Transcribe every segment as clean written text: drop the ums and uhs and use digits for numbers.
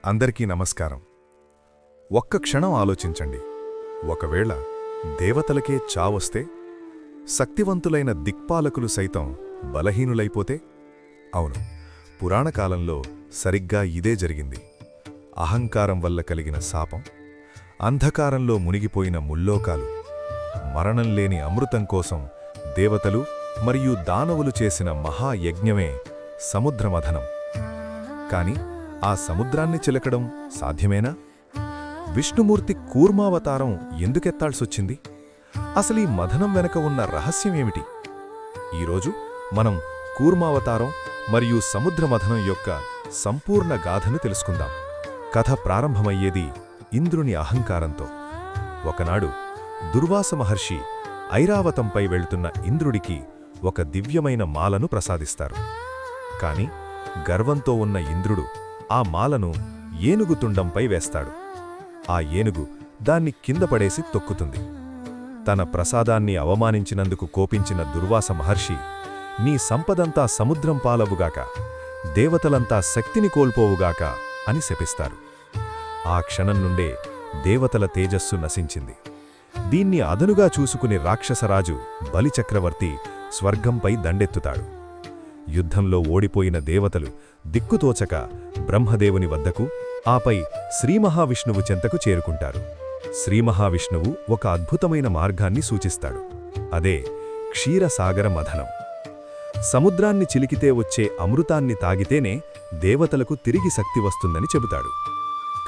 అందరికీ నమస్కారం. ఒక్క క్షణం ఆలోచించండి. ఒకవేళ దేవతలకే చావొస్తే, శక్తివంతులైన దిక్పాలకులు సైతం బలహీనులైపోతే? అవును, పురాణకాలంలో సరిగ్గా ఇదే జరిగింది. అహంకారం వల్ల కలిగిన శాపం, అంధకారంలో మునిగిపోయిన ముల్లోకాలు, మరణం లేని అమృతం కోసం దేవతలు మరియు దానవులు చేసిన మహాయజ్ఞమే సముద్రమథనం. కాని ఆ సముద్రాన్ని చిలకడం సాధ్యమేనా? విష్ణుమూర్తి కూర్మావతారం ఎందుకెత్తాల్సొచ్చింది? అసలీ మథనం వెనక ఉన్న రహస్యమేమిటి? ఈరోజు మనం కూర్మావతారం మరియు సముద్రమథనం యొక్క సంపూర్ణ గాథను తెలుసుకుందాం. కథ ప్రారంభమయ్యేది ఇంద్రుని అహంకారంతో. ఒకనాడు దుర్వాస మహర్షి ఐరావతంపై వెళ్తున్న ఇంద్రుడికి ఒక దివ్యమైన మాలను ప్రసాదిస్తారు. కాని గర్వంతో ఉన్న ఇంద్రుడు ఆ మాలను ఏనుగు తుండంపై వేస్తాడు. ఆ ఏనుగు దాన్ని కింద పడేసి తొక్కుతుంది. తన ప్రసాదాన్ని అవమానించినందుకు కోపించిన దుర్వాస మహర్షి, నీ సంపదంతా సముద్రం పాలవుగాక, దేవతలంతా శక్తిని కోల్పోవుగాక అని శపిస్తారు. ఆ క్షణం నుండే దేవతల తేజస్సు నశించింది. దీన్ని అదనుగా చూసుకుని రాక్షసరాజు బలిచక్రవర్తి స్వర్గంపై దండెత్తుతాడు. యుద్ధంలో ఓడిపోయిన దేవతలు దిక్కుతోచక బ్రహ్మదేవుని వద్దకు, ఆపై శ్రీమహావిష్ణువు చెంతకు చేరుకుంటారు. శ్రీమహావిష్ణువు ఒక అద్భుతమైన మార్గాన్ని సూచిస్తాడు. అదే క్షీరసాగర మథనం. సముద్రాన్ని చిలికితే వచ్చే అమృతాన్ని తాగితేనే దేవతలకు తిరిగి శక్తి వస్తుందని చెబుతాడు.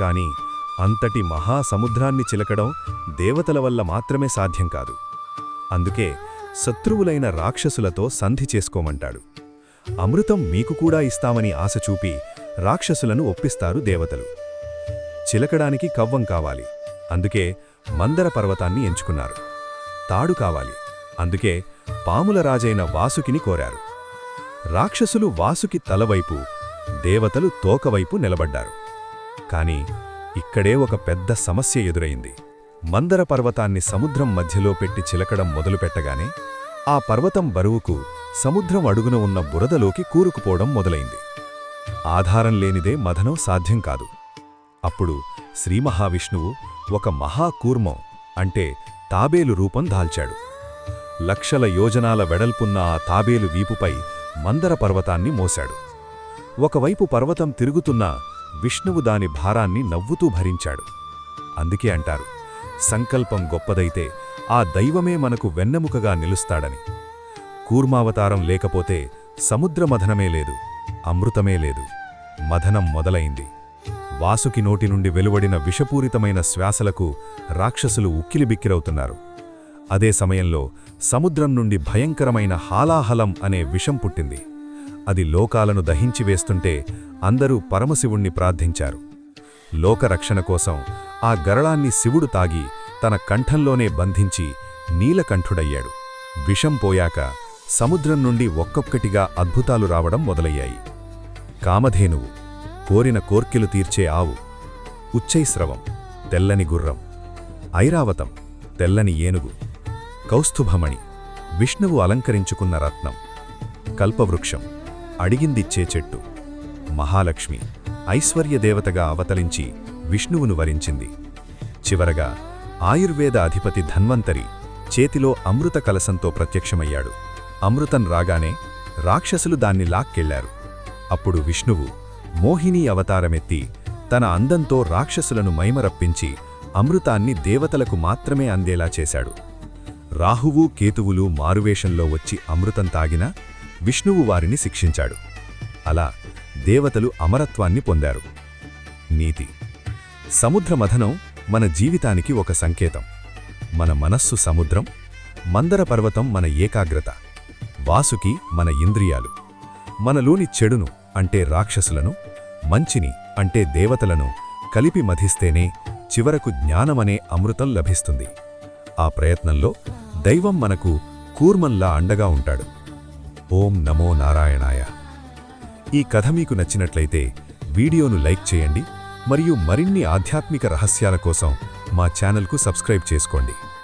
కాని అంతటి మహాసముద్రాన్ని చిలకడం దేవతల వల్ల మాత్రమే సాధ్యం కాదు. అందుకే శత్రువులైన రాక్షసులతో సంధి చేసుకోమంటాడు. అమృతం మీకు కూడా ఇస్తామని ఆశ చూపి రాక్షసులను ఒప్పిస్తారు దేవతలు. చిలకడానికి కవ్వం కావాలి, అందుకే మందర పర్వతాన్ని ఎంచుకున్నారు. తాడు కావాలి, అందుకే పాముల రాజైన వాసుకిని కోరారు. రాక్షసులు వాసుకి తలవైపు, దేవతలు తోకవైపు నిలబడ్డారు. కాని ఇక్కడే ఒక పెద్ద సమస్య ఎదురైంది. మందర పర్వతాన్ని సముద్రం మధ్యలో పెట్టి చిలకడం మొదలుపెట్టగానే ఆ పర్వతం బరువుకు సముద్రం అడుగున ఉన్న బురదలోకి కూరుకుపోవడం మొదలైంది. ఆధారం లేనిదే మథనం సాధ్యం కాదు. అప్పుడు శ్రీమహావిష్ణువు ఒక మహాకూర్మం అంటే తాబేలు రూపం దాల్చాడు. లక్షల యోజనాల వెడల్పున్న ఆ తాబేలు వీపుపై మందర పర్వతాన్ని మోశాడు. ఒకవైపు పర్వతం తిరుగుతున్నా విష్ణువు దాని భారాన్ని నవ్వుతూ భరించాడు. అందుకే అంటారు, సంకల్పం గొప్పదైతే ఆ దైవమే మనకు వెన్నెముకగా నిలుస్తాడని. కూర్మావతారం లేకపోతే సముద్రమథనమే లేదు, అమృతమే లేదు. మథనం మొదలైంది. వాసుకి నోటి నుండి వెలువడిన విషపూరితమైన శ్వాసలకు రాక్షసులు ఉక్కిలిబిక్కిరవుతున్నారు. అదే సమయంలో సముద్రం నుండి భయంకరమైన హాలాహలం అనే విషం పుట్టింది. అది లోకాలను దహించివేస్తుంటే అందరూ పరమశివుణ్ణి ప్రార్థించారు. లోకరక్షణ కోసం ఆ గరళాన్ని శివుడు తాగి తన కంఠంలోనే బంధించి నీలకంఠుడయ్యాడు. విషం పోయాక సముద్రం నుండి ఒక్కొక్కటిగా అద్భుతాలు రావడం మొదలయ్యాయి. కామధేనువు, కోరిన కోర్కెలు తీర్చే ఆవు; ఉచ్చైస్రవం, తెల్లని గుర్రం; ఐరావతం, తెల్లని ఏనుగు; కౌస్తుభమణి, విష్ణువు అలంకరించుకున్న రత్నం; కల్పవృక్షం, అడిగిందిచ్చే చెట్టు; మహాలక్ష్మి, ఐశ్వర్యదేవతగా అవతరించి విష్ణువును వరించింది. చివరగా ఆయుర్వేద అధిపతి ధన్వంతరి చేతిలో అమృత కలశంతో ప్రత్యక్షమయ్యాడు. అమృతం రాగానే రాక్షసులు దాన్ని లాక్కెళ్లారు. అప్పుడు విష్ణువు మోహిని అవతారమెత్తి తన అందంతో రాక్షసులను మైమరప్పించి అమృతాన్ని దేవతలకు మాత్రమే అందేలా చేశాడు. రాహువు కేతువులు మారువేషంలో వచ్చి అమృతం తాగినా విష్ణువు వారిని శిక్షించాడు. అలా దేవతలు అమరత్వాన్ని పొందారు. నీతి: సముద్రమథనం మన జీవితానికి ఒక సంకేతం. మన మనస్సు సముద్రం, మందర పర్వతం మన ఏకాగ్రత, వాసుకి మన ఇంద్రియాలు. మనలోని చెడును అంటే రాక్షసులను, మంచిని అంటే దేవతలను కలిపి మధిస్తేనే చివరకు జ్ఞానమనే అమృతం లభిస్తుంది. ఆ ప్రయత్నంలో దైవం మనకు కూర్మంలా అండగా ఉంటాడు. ఓం నమో నారాయణాయ. ఈ కథ మీకు నచ్చినట్లయితే వీడియోను లైక్ చేయండి మరియు మరిన్ని ఆధ్యాత్మిక రహస్యాల కోసం మా ఛానల్కు సబ్స్క్రైబ్ చేసుకోండి.